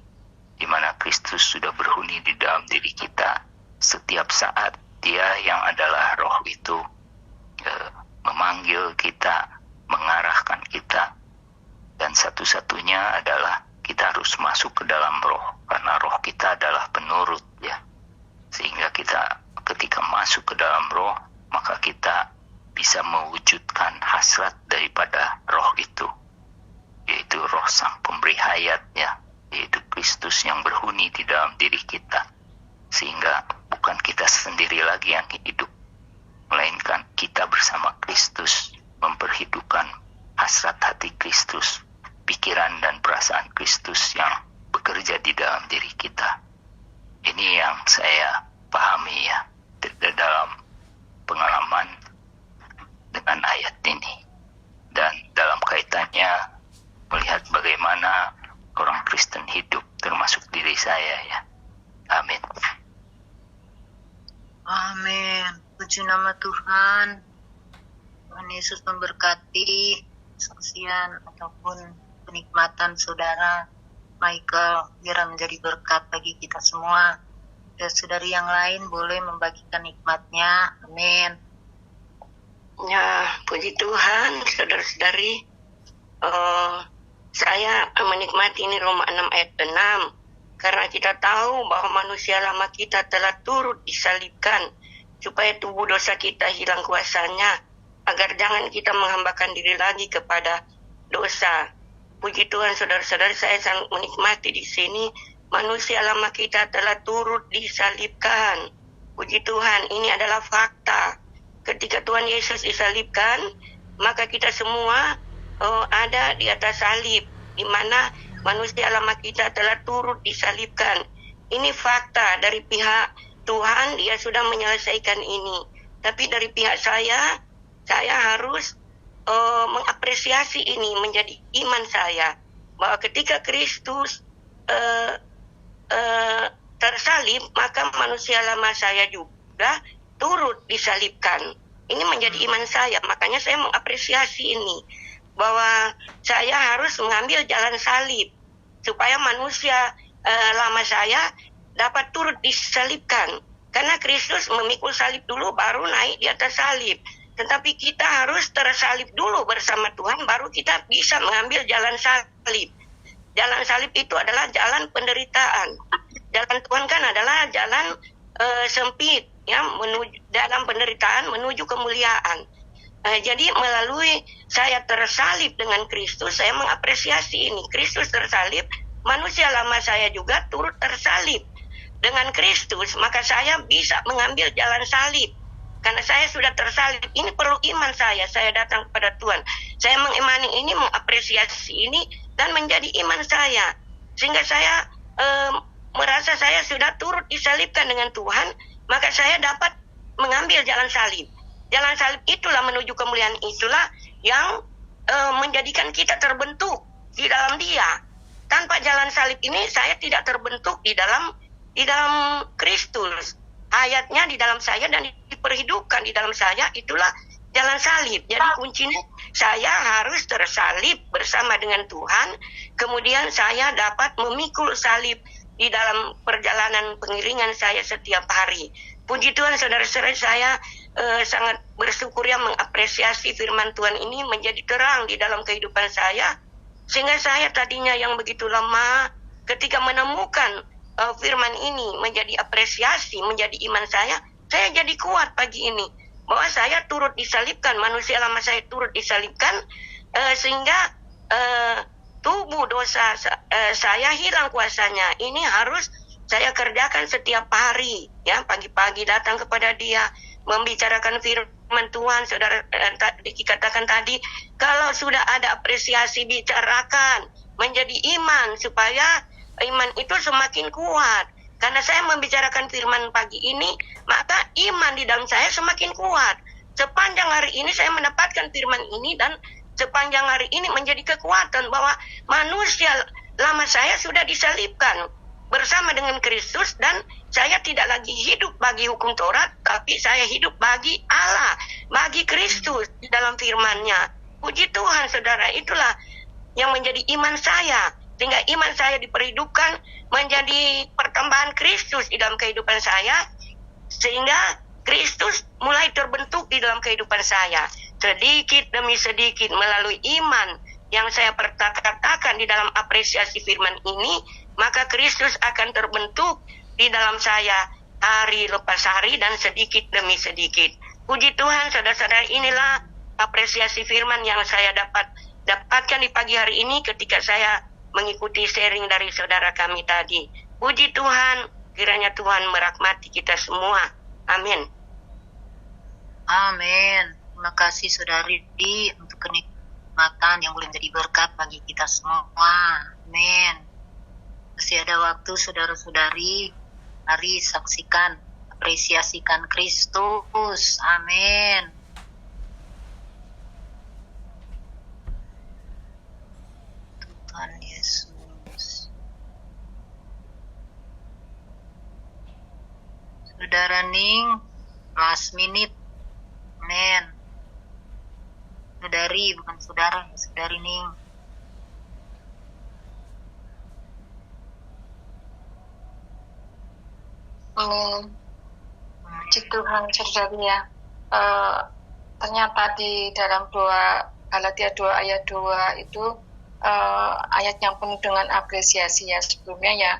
di mana Kristus sudah berhuni di dalam diri kita. Setiap saat Dia yang adalah Roh itu memanggil kita, mengarahkan kita, dan satu-satunya adalah kita harus masuk ke dalam Roh, karena Roh kita adalah penurut ya. Sehingga kita ketika masuk ke dalam Roh, maka kita bisa mewujudkan hasrat daripada Roh itu, yaitu Roh Sang Pemberi Hayat ya, yaitu Kristus yang berhuni di dalam diri kita. Sehingga bukan kita sendiri lagi yang hidup, melainkan kita bersama Kristus memperhidupkan hasrat hati Kristus, pikiran dan perasaan Kristus yang bekerja di dalam diri kita. Ini yang saya pahami ya dalam pengalaman dengan ayat ini, dan dalam kaitannya melihat bagaimana orang Kristen hidup, termasuk diri saya ya. Amin. Amin. Puji nama Tuhan. Tuhan Yesus memberkati saksian ataupun kenikmatan saudara Michael, biar menjadi berkat bagi kita semua. Dan saudari yang lain boleh membagikan nikmatnya. Amin. Ya, puji Tuhan, saudara-saudari. Saya menikmati ini Roma 6 ayat 6. Karena kita tahu bahwa manusia lama kita telah turut disalibkan, supaya tubuh dosa kita hilang kuasanya, agar jangan kita menghambakan diri lagi kepada dosa. Puji Tuhan, saudara-saudari, saya sangat menikmati di sini, manusia lama kita telah turut disalibkan. Puji Tuhan, ini adalah fakta. Ketika Tuhan Yesus disalibkan, maka kita semua ada di atas salib, di mana manusia lama kita telah turut disalibkan. Ini fakta dari pihak Tuhan, Dia sudah menyelesaikan ini. Tapi dari pihak saya harus mengapresiasi ini menjadi iman saya, bahwa ketika Kristus tersalib, maka manusia lama saya juga turut disalibkan. Ini menjadi iman saya, makanya saya mengapresiasi ini, bahwa saya harus mengambil jalan salib supaya manusia lama saya dapat turut disalibkan. Karena Kristus memikul salib dulu baru naik di atas salib. Tetapi kita harus tersalib dulu bersama Tuhan, baru kita bisa mengambil jalan salib. Jalan salib itu adalah jalan penderitaan. Jalan Tuhan kan adalah jalan sempit, ya, menuju dalam penderitaan menuju kemuliaan. Jadi melalui saya tersalib dengan Kristus, saya mengapresiasi ini. Kristus tersalib, manusia lama saya juga turut tersalib dengan Kristus, maka saya bisa mengambil jalan salib. Karena saya sudah tersalib, ini perlu iman saya datang kepada Tuhan. Saya mengimani ini, mengapresiasi ini, dan menjadi iman saya. Sehingga saya merasa saya sudah turut disalibkan dengan Tuhan, maka saya dapat mengambil jalan salib. Jalan salib itulah menuju kemuliaan, itulah yang menjadikan kita terbentuk di dalam Dia. Tanpa jalan salib ini saya tidak terbentuk di dalam Kristus. Hayatnya di dalam saya dan diperhidupkan di dalam saya, itulah jalan salib. Jadi kuncinya saya harus tersalib bersama dengan Tuhan, kemudian saya dapat memikul salib di dalam perjalanan pengiringan saya setiap hari. Puji Tuhan, saudara-saudara, saya sangat bersyukur yang mengapresiasi firman Tuhan ini menjadi terang di dalam kehidupan saya, sehingga saya tadinya yang begitu lemah, ketika menemukan firman ini menjadi apresiasi, menjadi iman saya jadi kuat pagi ini, bahwa saya turut disalibkan, manusia lama saya turut disalibkan, sehingga tubuh dosa saya hilang kuasanya. Ini harus saya kerjakan setiap hari, ya, pagi-pagi datang kepada Dia, membicarakan firman Tuhan. Saudara dikatakan tadi, kalau sudah ada apresiasi, bicarakan, menjadi iman, supaya iman itu semakin kuat. Karena saya membicarakan firman pagi ini, maka iman di dalam saya semakin kuat. Sepanjang hari ini saya mendapatkan firman ini, dan sepanjang hari ini menjadi kekuatan bahwa manusia lama saya sudah disalibkan bersama dengan Kristus, dan saya tidak lagi hidup bagi hukum Taurat, tapi saya hidup bagi Allah, bagi Kristus di dalam firman-Nya. Puji Tuhan, saudara, itulah yang menjadi iman saya, sehingga iman saya diperhidupkan menjadi pertambahan Kristus di dalam kehidupan saya, sehingga Kristus mulai terbentuk di dalam kehidupan saya, sedikit demi sedikit melalui iman yang saya katakan di dalam apresiasi firman ini. Maka Kristus akan terbentuk di dalam saya hari lepas hari dan sedikit demi sedikit. Puji Tuhan, saudara-saudara, inilah apresiasi firman yang saya dapatkan di pagi hari ini ketika saya mengikuti sharing dari saudara kami tadi. Puji Tuhan, kiranya Tuhan merahmati kita semua. Amin. Amin. Terima kasih saudari untuk kenikmatan yang boleh menjadi berkat bagi kita semua. Amin. Masih ada waktu, saudara-saudari, mari saksikan, apresiasikan Kristus. Amin. Tuhan Yesus. Saudara Ning, last minute. Amin. Saudari, bukan saudara, saudari Ning. Amin. Puji Tuhan, saudari ya. Ternyata di dalam Galatia 2 ayat 2 itu ayat yang penuh dengan apresiasi ya. Sebelumnya ya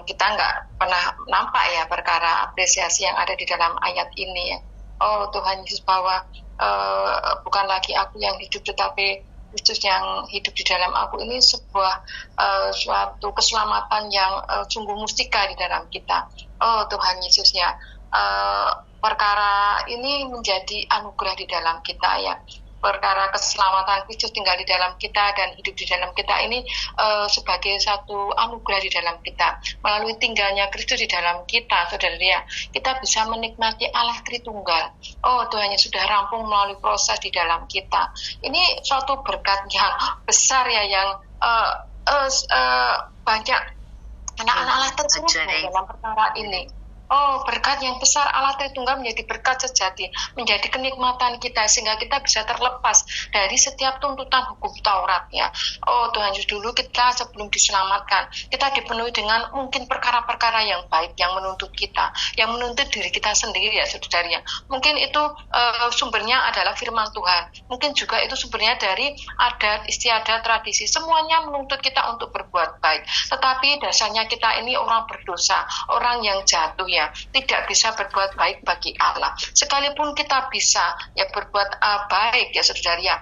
kita nggak pernah nampak ya perkara apresiasi yang ada di dalam ayat ini ya. Oh Tuhan Yesus, bahwa bukan lagi aku yang hidup, tetapi Kristus yang hidup di dalam aku. Ini sebuah suatu keselamatan yang sungguh mustika di dalam kita. Oh Tuhan Yesus ya, perkara ini menjadi anugerah di dalam kita ya. Perkara keselamatan Kristus tinggal di dalam kita dan hidup di dalam kita ini sebagai satu anugerah di dalam kita. Melalui tinggalnya Kristus di dalam kita, saudara ya, kita bisa menikmati Allah Tritunggal. Oh Tuhan yang sudah rampung melalui proses di dalam kita. Ini suatu berkat yang besar ya, yang banyak anak-anak Allah tersebut dalam perkara ini. Oh, berkat yang besar Allah Tritunggal menjadi berkat sejati, menjadi kenikmatan kita, sehingga kita bisa terlepas dari setiap tuntutan hukum Taurat ya. Oh Tuhan Yesus, dulu kita sebelum diselamatkan, kita dipenuhi dengan mungkin perkara-perkara yang baik, yang menuntut kita, yang menuntut diri kita sendiri ya saudara. Mungkin itu sumbernya adalah firman Tuhan, mungkin juga itu sumbernya dari adat, istiadat, tradisi, semuanya menuntut kita untuk berbuat baik. Tetapi dasarnya kita ini orang berdosa, orang yang jatuh ya, tidak bisa berbuat baik bagi Allah. Sekalipun kita bisa ya berbuat baik ya saudara ya,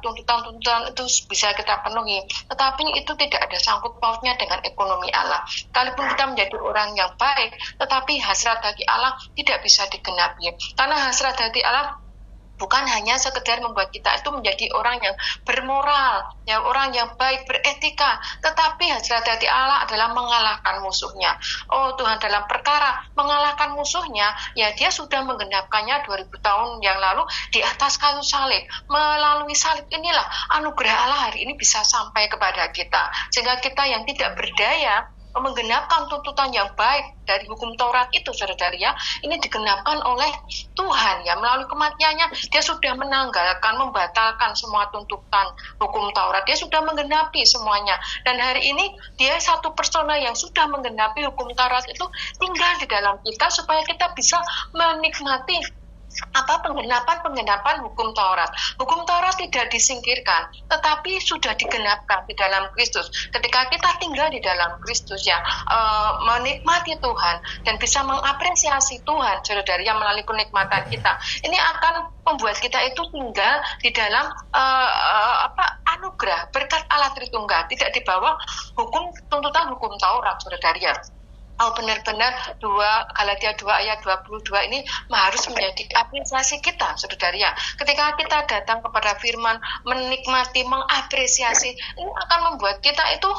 tuntutan-tuntutan itu bisa kita penuhi, tetapi itu tidak ada sangkut pautnya dengan ekonomi Allah. Sekalipun kita menjadi orang yang baik, tetapi hasrat bagi Allah tidak bisa digenapi, karena hasrat hati Allah bukan hanya sekedar membuat kita itu menjadi orang yang bermoral, ya orang yang baik, beretika, tetapi hasrat hati Allah adalah mengalahkan musuhnya. Oh Tuhan, dalam perkara mengalahkan musuhnya, ya Dia sudah menggenapkannya 2000 tahun yang lalu di atas kayu salib. Melalui salib inilah anugerah Allah hari ini bisa sampai kepada kita, sehingga kita yang tidak berdaya, menggenapkan tuntutan yang baik dari hukum Taurat itu, saudara-saudari ya, ini digenapkan oleh Tuhan ya, melalui kematiannya dia sudah menanggalkan, membatalkan semua tuntutan hukum Taurat, dia sudah menggenapi semuanya, dan hari ini dia satu persona yang sudah menggenapi hukum Taurat itu tinggal di dalam kita supaya kita bisa menikmati penggenapan hukum Taurat. Hukum Taurat tidak disingkirkan, tetapi sudah digenapkan di dalam Kristus. Ketika kita tinggal di dalam Kristus ya, menikmati Tuhan dan bisa mengapresiasi Tuhan, saudara yang melalui kenikmatan kita, ini akan membuat kita itu tinggal di dalam anugerah berkat Allah Tritunggal, tidak di bawah tuntutan hukum Taurat, saudara ya. Benar-benar Galatia 2 ayat 22 ini harus menjadi apresiasi kita, saudara ya. Ketika kita datang kepada firman, menikmati, mengapresiasi, ini akan membuat kita itu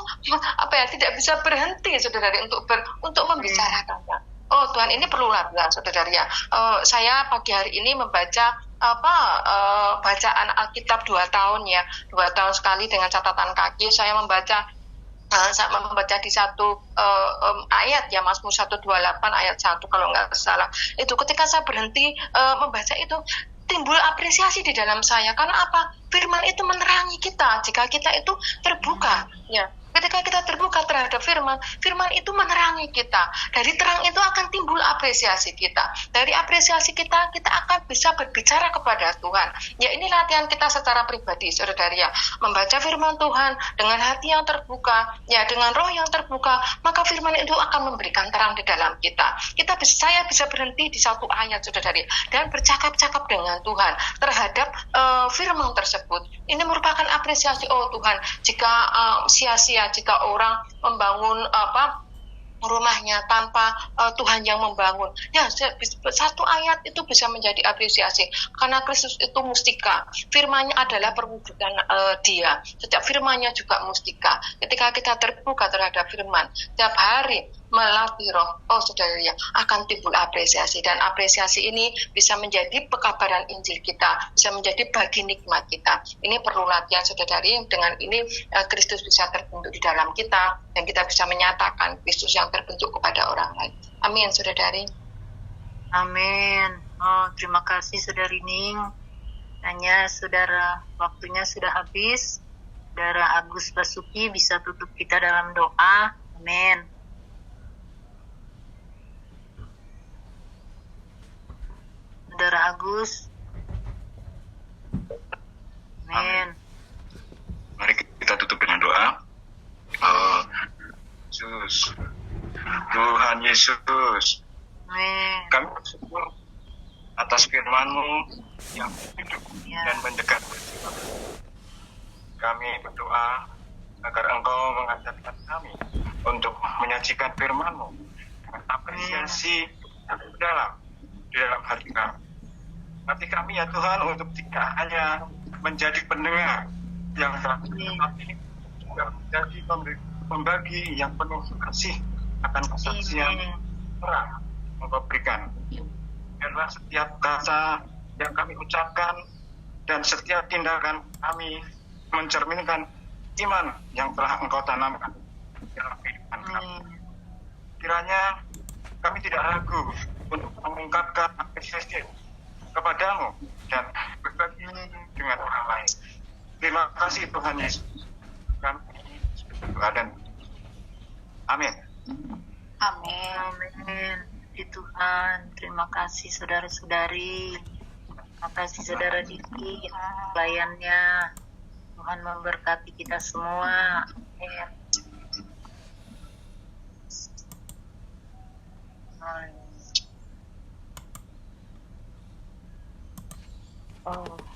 tidak bisa berhenti, saudara, untuk membicarakannya. Tuhan, ini perlu latihan, saudara ya. Saya pagi hari ini membaca bacaan Alkitab 2 tahun ya, 2 tahun sekali dengan catatan kaki. Saya membaca di satu ayat ya, Mazmur 128 ayat 1 kalau nggak salah. Itu ketika saya berhenti membaca itu, timbul apresiasi di dalam saya. Karena apa? Firman itu menerangi kita jika kita itu terbuka ya. Ketika kita terbuka terhadap firman itu menerangi kita. Dari terang itu akan timbul apresiasi kita. Dari apresiasi kita akan bisa berbicara kepada Tuhan. Ya, ini latihan kita secara pribadi, saudara ya. Membaca firman Tuhan dengan hati yang terbuka, ya, dengan roh yang terbuka, maka firman itu akan memberikan terang di dalam kita. Saya bisa berhenti di satu ayat, saudara, dan bercakap-cakap dengan Tuhan terhadap firman tersebut. Ini merupakan apresiasi, Tuhan, jika sia-sia jika orang membangun rumahnya tanpa Tuhan yang membangun. Ya, satu ayat itu bisa menjadi apresiasi. Karena Kristus itu mustika. Firman-Nya adalah perwujudan Dia. Setiap firman-Nya juga mustika. Ketika kita terbuka terhadap firman, setiap hari melatih roh, saudara ya, akan timbul apresiasi. Dan apresiasi ini bisa menjadi pekabaran Injil kita, bisa menjadi bagi nikmat kita. Ini perlu latihan, saudari. Dengan ini Kristus bisa terbentuk di dalam kita, dan kita bisa menyatakan Kristus yang terbentuk kepada orang lain. Amin, saudari. Amin. Terima kasih, Saudari Ning. Hanya saudara, waktunya sudah habis. Saudara Agus Basuki bisa tutup kita dalam doa. Amin. Saudara Agus. Amin. Mari kita tutup dengan doa. Yesus, Tuhan Yesus, Amin. kami bersyukur atas firman-Mu yang hidup dan mendekat. Kami berdoa agar Engkau mengajarkan kami untuk menyajikan firman-Mu dengan apresiasi yang dalam di dalam hati kami. Hati kami ya Tuhan, untuk tidak hanya menjadi pendengar yang tapi juga menjadi pembagi yang penuh kasih akan kesaksian terang Engkau berikan. Biarlah setiap kata yang kami ucapkan dan setiap tindakan kami mencerminkan iman yang telah Engkau tanamkan dalam kehidupan kami. Kiranya kami tidak ragu untuk mengungkapkan apresiasi kepadamu dan berbagi dengan orang lain. Terima kasih Tuhan Yesus. Kami berdoa dan amin. Amin. Amin. Tuhan, terima kasih saudara-saudari. Terima kasih saudara Diki pelayannya. Tuhan memberkati kita semua. Amin.